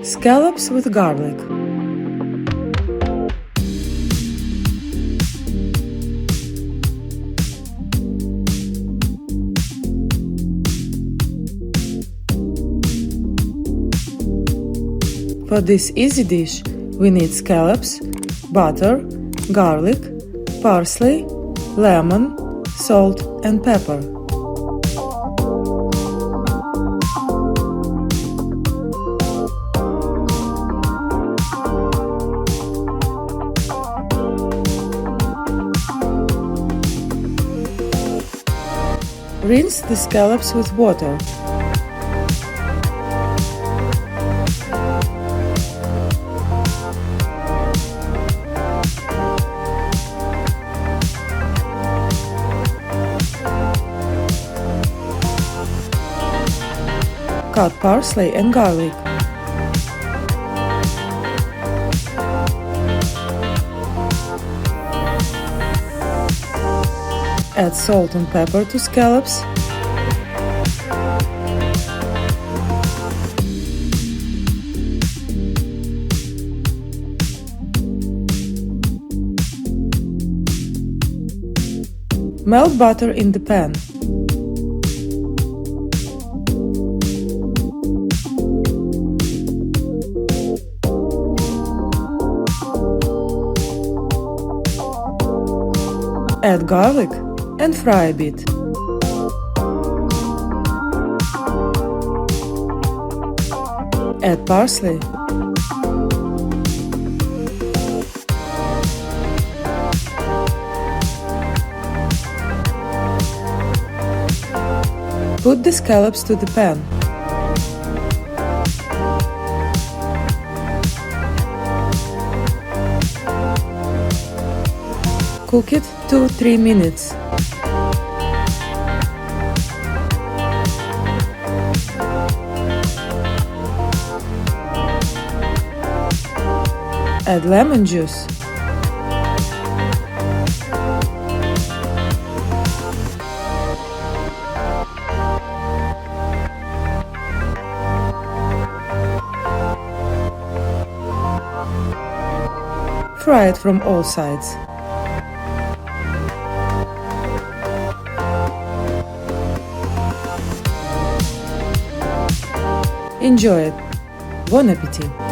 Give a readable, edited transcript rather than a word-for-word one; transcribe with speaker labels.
Speaker 1: Scallops with garlic. For this easy dish, we need scallops, butter, garlic, parsley, lemon, salt and pepper. Rinse the scallops with water. Cut parsley and garlic. Add salt and pepper to scallops. Melt butter in the pan. Add garlic and fry a bit. Add parsley. Put the scallops to the pan. Cook it 2-3 minutes. Add lemon juice. Fry it from all sides. Enjoy it. Bon appétit!